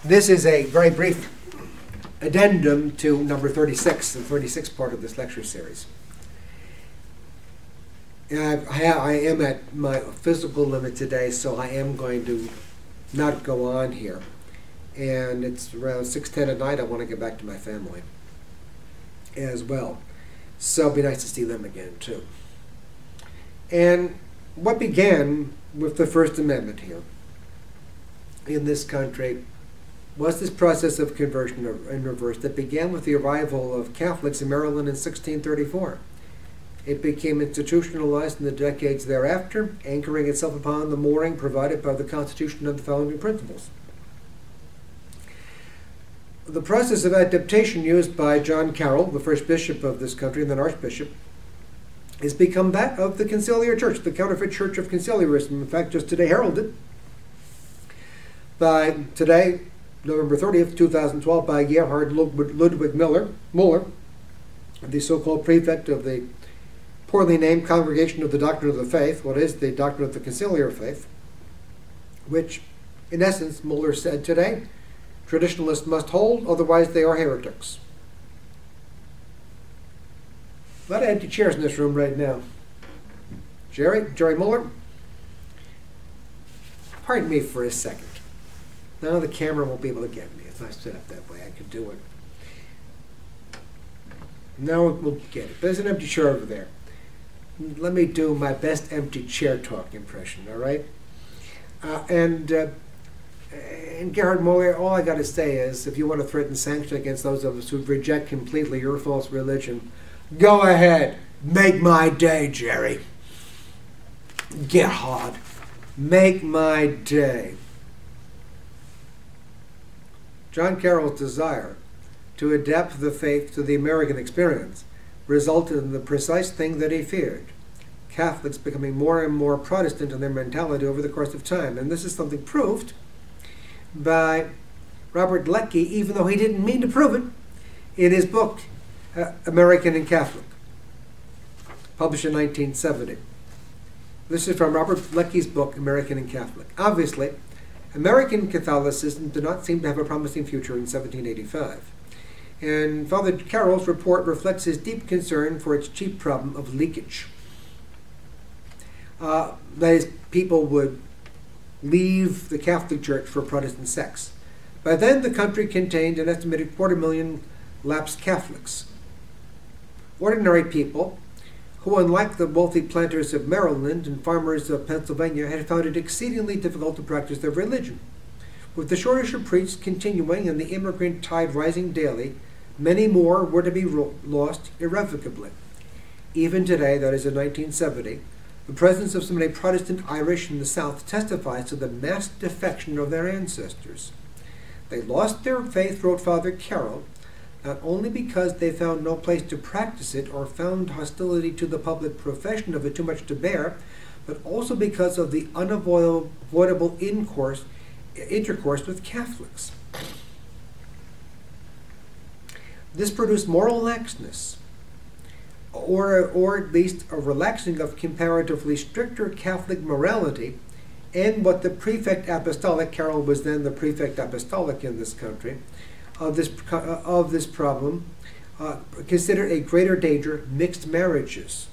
This is a very brief addendum to number 36, the 36th part of this lecture series. I am at my physical limit today, so I am going to not go on here. And it's around 6:10 at night. I want to get back to my family as well. So it'd be nice to see them again, too. And what began with the First Amendment here in this country was this process of conversion in reverse that began with the arrival of Catholics in Maryland in 1634. It became institutionalized in the decades thereafter, anchoring itself upon the mooring provided by the Constitution and the founding principles. The process of adaptation used by John Carroll, the first bishop of this country and then archbishop, has become that of the conciliar church, the counterfeit church of conciliarism. In fact, just today heralded by today, November 30th, 2012, by Gerhard Ludwig Muller, the so-called prefect of the poorly named Congregation of the Doctrine of the Faith, what is the Doctrine of the Conciliar Faith, which, in essence, Muller said today, traditionalists must hold, otherwise they are heretics. A lot of empty chairs in this room right now. Jerry Muller? Pardon me for a second. Now the camera won't be able to get me. It's not set up that way. I could do it. Now we'll get it. There's an empty chair over there. Let me do my best empty chair talk impression, all right? And Gerhard Muller, all I got to say is, if you want to threaten sanction against those of us who reject completely your false religion, go ahead. Make my day, Jerry. Gerhard, make my day. John Carroll's desire to adapt the faith to the American experience resulted in the precise thing that he feared: Catholics becoming more and more Protestant in their mentality over the course of time. And this is something proved by Robert Droleskey, even though he didn't mean to prove it, in his book, American and Catholic, published in 1970. This is from Robert Droleskey's book, American and Catholic. Obviously, American Catholicism did not seem to have a promising future in 1785. And Father Carroll's report reflects his deep concern for its chief problem of leakage. That is, people would leave the Catholic Church for Protestant sects. By then, the country contained an estimated 250,000 lapsed Catholics. Ordinary people, who, unlike the wealthy planters of Maryland and farmers of Pennsylvania, had found it exceedingly difficult to practice their religion. With the shortage of priests continuing and the immigrant tide rising daily, many more were to be lost irrevocably. Even today, that is in 1970, the presence of so many Protestant Irish in the South testifies to the mass defection of their ancestors. They lost their faith, wrote Father Carroll, not only because they found no place to practice it or found hostility to the public profession of it too much to bear, but also because of the unavoidable intercourse with Catholics. This produced moral laxness, or at least a relaxing of comparatively stricter Catholic morality, and what the prefect apostolic, Carroll was then the prefect apostolic in this country, of this problem, considered a greater danger: mixed marriages.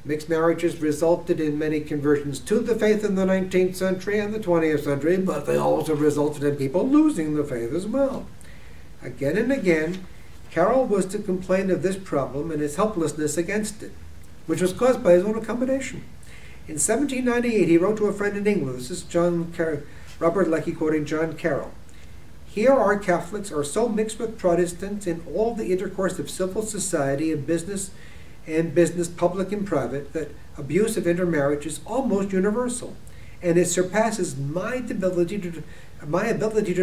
Mixed marriages resulted in many conversions to the faith in the 19th century and the 20th century, but they also resulted in people losing the faith as well. Again and again, Carroll was to complain of this problem and his helplessness against it, which was caused by his own accommodation. In 1798, he wrote to a friend in England, this is Robert Droleskey quoting John Carroll, "Here our Catholics are so mixed with Protestants in all the intercourse of civil society and business, public and private, that abuse of intermarriage is almost universal, and it surpasses my ability to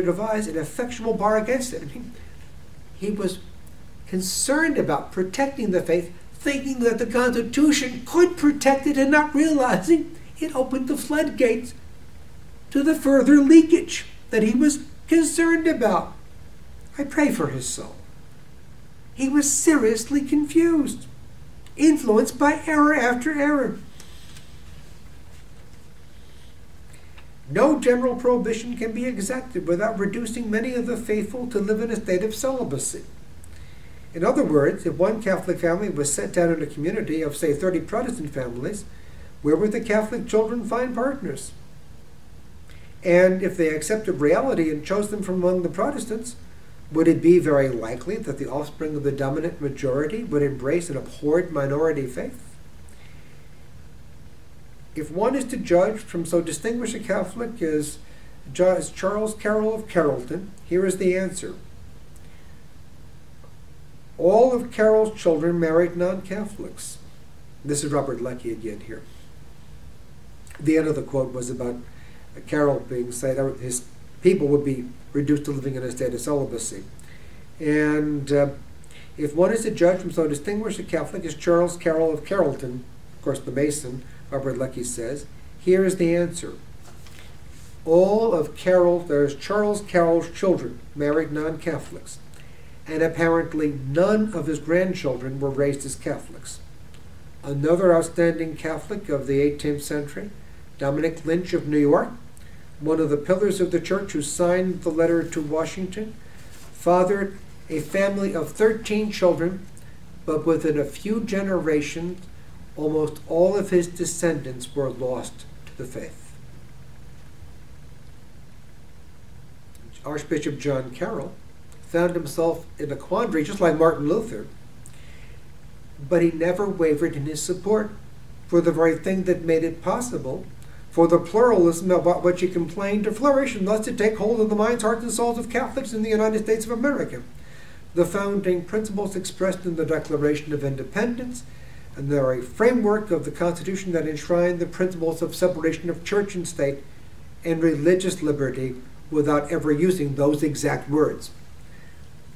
devise an effectual bar against it." I mean, he was concerned about protecting the faith, thinking that the Constitution could protect it and not realizing it opened the floodgates to the further leakage that he was concerned about. I pray for his soul. He was seriously confused, influenced by error after error. No general prohibition can be exacted without reducing many of the faithful to live in a state of celibacy. In other words, if one Catholic family was set down in a community of, say, 30 Protestant families, where would the Catholic children find partners? And if they accepted reality and chose them from among the Protestants, would it be very likely that the offspring of the dominant majority would embrace an abhorred minority faith? If one is to judge from so distinguished a Catholic as Charles Carroll of Carrollton, here is the answer. All of Carroll's children married non-Catholics. This is Robert Leckie again here. The end of the quote was about Carroll being said his people would be reduced to living in a state of celibacy. And if one is to judge from so distinguished a Catholic as Charles Carroll of Carrollton, of course the Mason, Robert Leckie says, here is the answer. All of Charles Carroll's children married non-Catholics, and apparently none of his grandchildren were raised as Catholics. Another outstanding Catholic of the 18th century, Dominic Lynch of New York, one of the pillars of the church who signed the letter to Washington, fathered a family of 13 children, but within a few generations, almost all of his descendants were lost to the faith. Archbishop John Carroll found himself in a quandary, just like Martin Luther, but he never wavered in his support for the very thing that made it possible for the pluralism about which he complained to flourish and thus to take hold of the minds, hearts, and souls of Catholics in the United States of America. The founding principles expressed in the Declaration of Independence and the very framework of the Constitution that enshrined the principles of separation of church and state and religious liberty without ever using those exact words.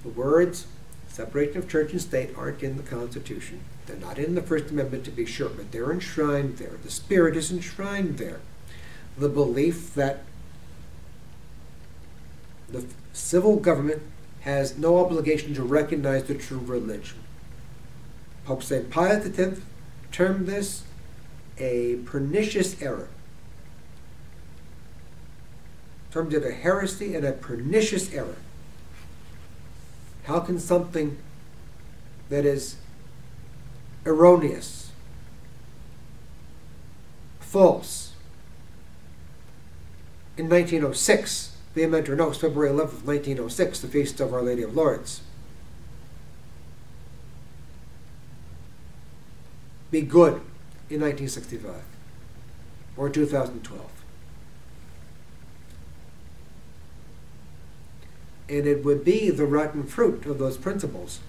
The words separation of church and state aren't in the Constitution. They're not in the First Amendment, to be sure, but they're enshrined there. The spirit is enshrined there. The belief that the civil government has no obligation to recognize the true religion. Pope St. Pius X termed this a pernicious error. Termed it a heresy and a pernicious error. How can something that is erroneous, false, in 1906, Vehementer Nos, February 11th, 1906, the Feast of Our Lady of Lourdes, be good in 1965 or 2012? And it would be the rotten fruit of those principles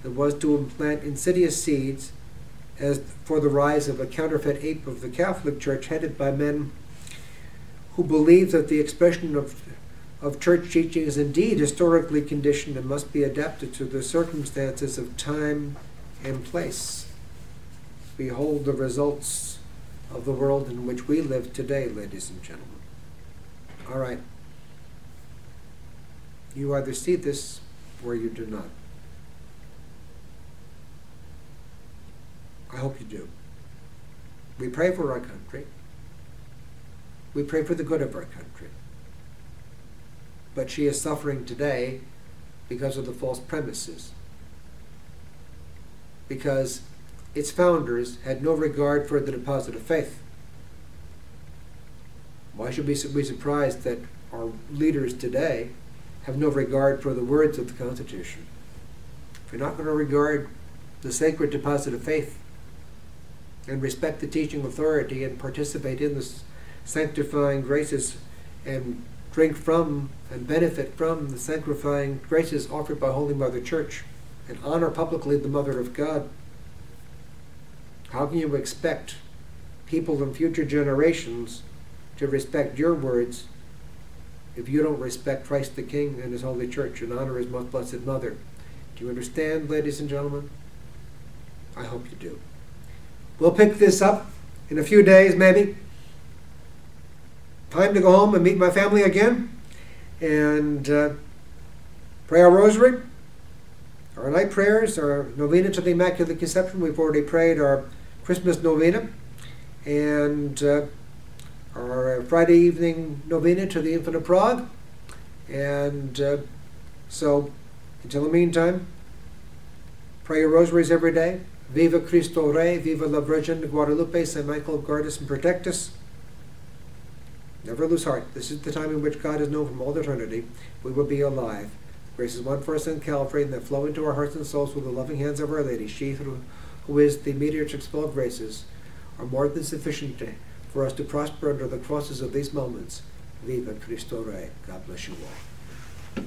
that was to implant insidious seeds as for the rise of a counterfeit ape of the Catholic Church headed by men who believe that the expression of church teaching is indeed historically conditioned and must be adapted to the circumstances of time and place. Behold the results of the world in which we live today, ladies and gentlemen. All right. You either see this or you do not. I hope you do. We pray for our country. We pray for the good of our country. But she is suffering today because of the false premises. Because its founders had no regard for the deposit of faith. Why should we be surprised that our leaders today have no regard for the words of the Constitution? If you're not going to regard the sacred deposit of faith and respect the teaching authority and participate in the sanctifying graces and drink from and benefit from the sanctifying graces offered by Holy Mother Church and honor publicly the Mother of God, how can you expect people in future generations to respect your words if you don't respect Christ the King and His Holy Church and honor His most blessed Mother? Do you understand, ladies and gentlemen? I hope you do. We'll pick this up in a few days, maybe. Time to go home and meet my family again and pray our Rosary, our night prayers, our novena to the Immaculate Conception. We've already prayed our Christmas novena, and our Friday evening novena to the Infant of Prague. And so, until the meantime, pray your rosaries every day. Viva Cristo Rey, Viva la Virgen de Guadalupe, Saint Michael, guard us and protect us. Never lose heart. This is the time in which God is known from all eternity. We will be alive. Grace is won for us in Calvary, and that flow into our hearts and souls with the loving hands of Our Lady. She who is the mediatrix of all graces, are more than sufficient for us to prosper under the crosses of these moments. Viva Cristo Rey. God bless you all.